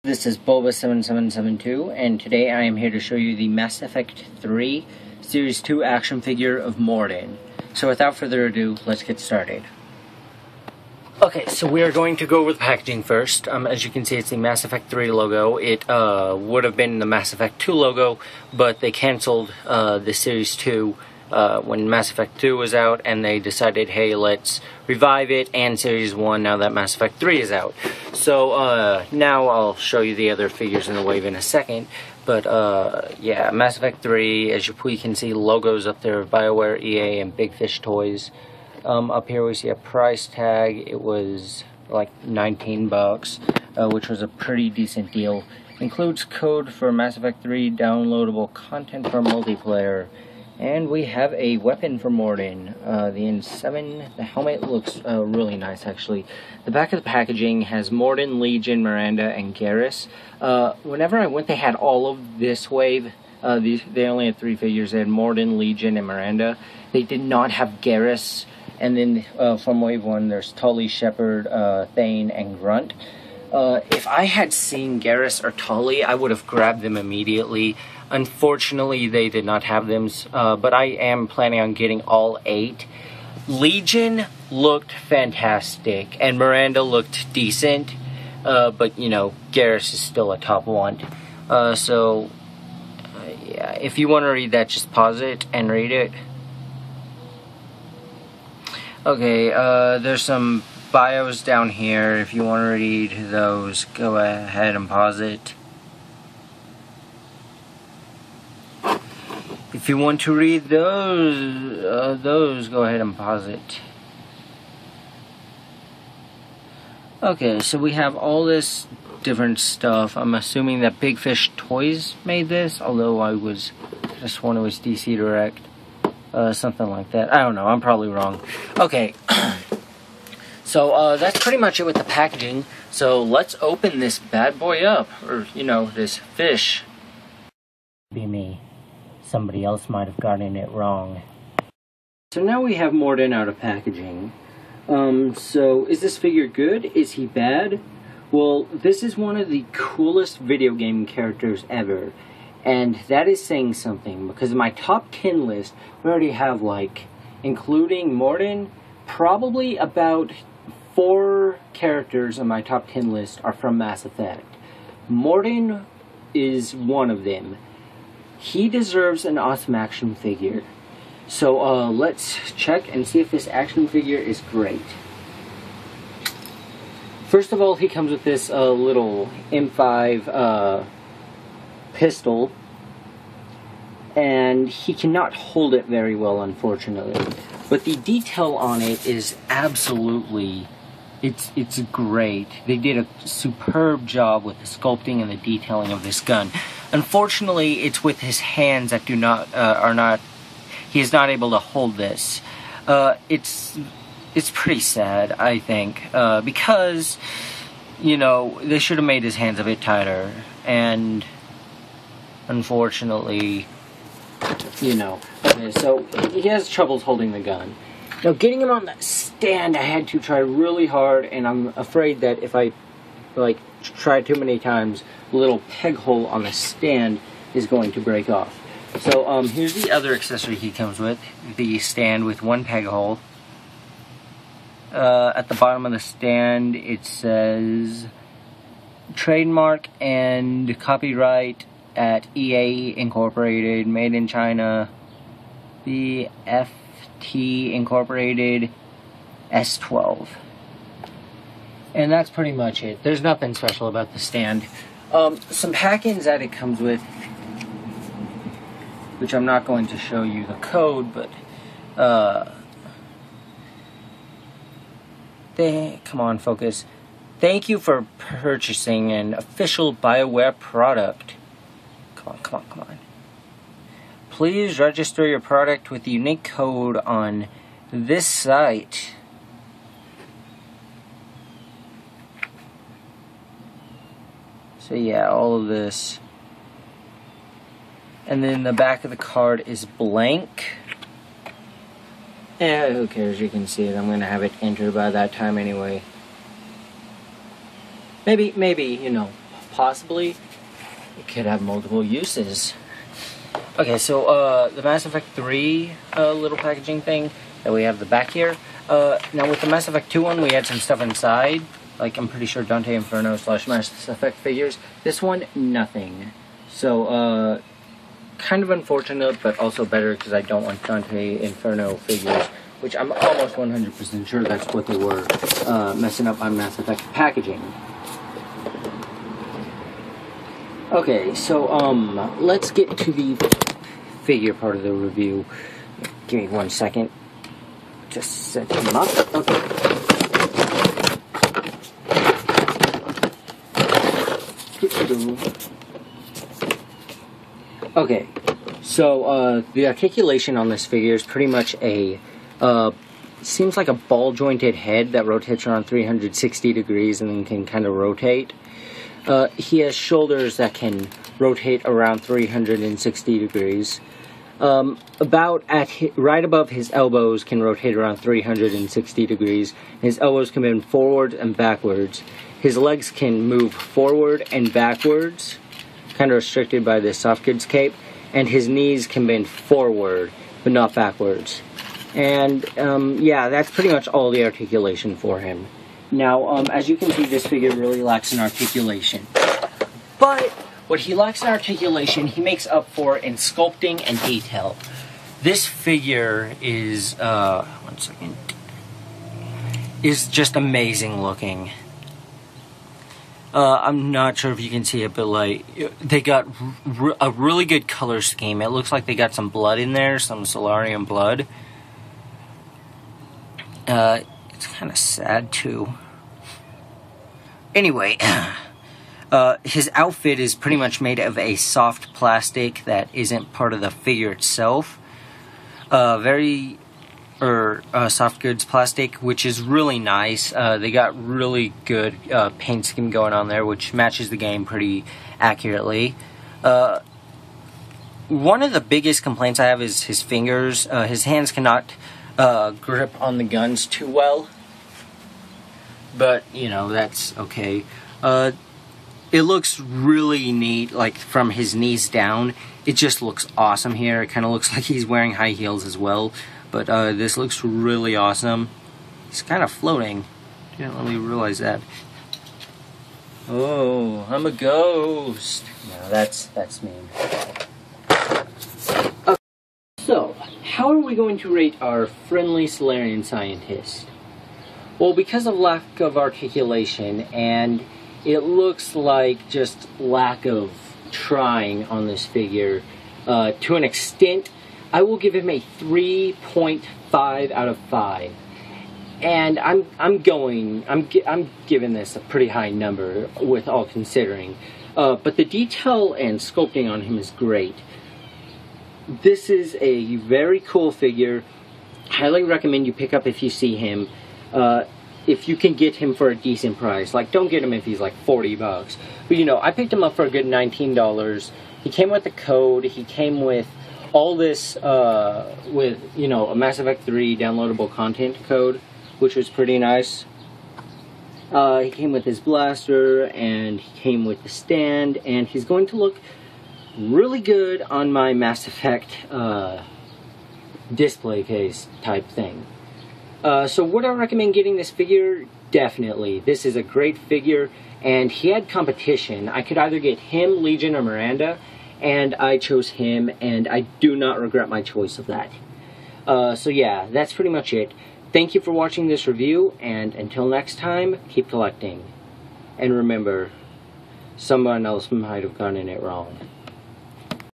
This is Bulba7772, and today I am here to show you the Mass Effect 3 Series 2 action figure of Mordin. So without further ado, let's get started. Okay, so we are going to go over the packaging first. As you can see, it's the Mass Effect 3 logo. It would have been the Mass Effect 2 logo, but they canceled the Series 2 when Mass Effect 2 was out, and they decided, hey, let's revive it and Series 1 now that Mass Effect 3 is out. So now I'll show you the other figures in the wave in a second. But yeah, Mass Effect 3, as you can see logos up there of BioWare, EA, and Big Fish Toys. Up here we see a price tag. It was like 19 bucks, which was a pretty decent deal. Includes code for Mass Effect 3 downloadable content for multiplayer. And we have a weapon for Mordin, the N7. The helmet looks really nice, actually. The back of the packaging has Mordin, Legion, Miranda, and Garrus. Whenever I went, they had all of this wave. They only had 3 figures. They had Mordin, Legion, and Miranda. They did not have Garrus. And then from wave 1, there's Tully, Shepard, Thane, and Grunt. If I had seen Garrus or Tully, I would have grabbed them immediately. Unfortunately, they did not have them, but I am planning on getting all 8. Legion looked fantastic, and Miranda looked decent, but, you know, Garrus is still a top one. So, yeah, if you want to read that, just pause it and read it. Okay, there's some bios down here. If you want to read those, go ahead and pause it. If you want to read those, go ahead and pause it. Okay, so we have all this different stuff. I'm assuming that Big Fish Toys made this, although this one was DC Direct. Something like that. I don't know, I'm probably wrong. Okay, so that's pretty much it with the packaging. So let's open this bad boy up, or, you know, this fish. Be me. Somebody else might have gotten it wrong. So now we have Mordin out of packaging. So is this figure good? Is he bad? Well, this is one of the coolest video game characters ever. And that is saying something, because in my top 10 list, we already have, like, including Mordin, probably about 4 characters on my top 10 list are from Mass Effect. Mordin is one of them. He deserves an awesome action figure. So let's check and see if this action figure is great. First of all, he comes with this little M5 pistol, and he cannot hold it very well, unfortunately. But the detail on it is absolutely, it's great. They did a superb job with the sculpting and the detailing of this gun. Unfortunately, it's with his hands that he is not able to hold this. It's pretty sad, I think, because, you know, they should have made his hands a bit tighter, and unfortunately, you know. Okay, so he has troubles holding the gun. Now, getting him on that stand, I had to try really hard, and I'm afraid that if I, like, try too many times, the little peg hole on the stand is going to break off. So, here's the other accessory he comes with, the stand with 1 peg hole. At the bottom of the stand, it says trademark and copyright at EA Incorporated, made in China, the FT Incorporated, S12. And that's pretty much it. There's nothing special about the stand. Some pack-ins that it comes with, which I'm not going to show you the code, but come on, focus. Thank you for purchasing an official BioWare product. Come on. Please register your product with the unique code on this site. So yeah, all of this. And then the back of the card is blank. Yeah, who cares? You can see it. I'm going to have it entered by that time anyway. Maybe, you know, possibly it could have multiple uses. Okay, so the Mass Effect 3 little packaging thing that we have the back here. Now with the Mass Effect 2 one, we had some stuff inside. Like, I'm pretty sure Dante Inferno / Mass Effect figures. This one, nothing. So, kind of unfortunate, but also better because I don't want Dante Inferno figures, which I'm almost 100% sure that's what they were, messing up my Mass Effect packaging. Okay, so, let's get to the figure part of the review. Give me 1 second. Just set him up. Okay. Okay, so the articulation on this figure is pretty much a, seems like a ball jointed head that rotates around 360 degrees and then can kind of rotate. He has shoulders that can rotate around 360 degrees. Right above his elbows can rotate around 360 degrees. His elbows can bend forward and backwards. His legs can move forward and backwards, kind of restricted by the soft goods cape, and his knees can bend forward, but not backwards. And, yeah, that's pretty much all the articulation for him. Now, as you can see, this figure really lacks in articulation. But what he lacks in articulation, he makes up for in sculpting and detail. This figure is, 1 second, is just amazing looking. I'm not sure if you can see it, but like, they got a really good color scheme. It looks like they got some blood in there, some Solarian blood. It's kind of sad too. Anyway, his outfit is pretty much made of a soft plastic that isn't part of the figure itself. Soft goods plastic, which is really nice. They got really good paint scheme going on there, which matches the game pretty accurately. One of the biggest complaints I have is his fingers. His hands cannot grip on the guns too well, but you know, that's okay. It looks really neat, like from his knees down. It just looks awesome here. It kind of looks like he's wearing high heels as well. But this looks really awesome. He's kind of floating. Didn't really realize that. Oh, I'm a ghost. No, that's mean. Okay. So, how are we going to rate our friendly Solarian scientist? Well, because of lack of articulation, and it looks like just lack of trying on this figure, to an extent, I will give him a 3.5 out of 5, and I'm giving this a pretty high number with all considering. But the detail and sculpting on him is great. This is a very cool figure. Highly recommend you pick up if you see him. If you can get him for a decent price. Like, don't get him if he's like 40 bucks. But you know, I picked him up for a good $19. He came with a code. He came with all this, with, you know, a Mass Effect 3 downloadable content code, which was pretty nice. He came with his blaster, and he came with the stand, and he's going to look really good on my Mass Effect display case type thing. So would I recommend getting this figure? Definitely. This is a great figure, and he had competition. I could either get him, Legion, or Miranda, and I chose him, and I do not regret my choice of that. So yeah, that's pretty much it. Thank you for watching this review, and until next time, keep collecting. And remember, someone else might have gotten it wrong.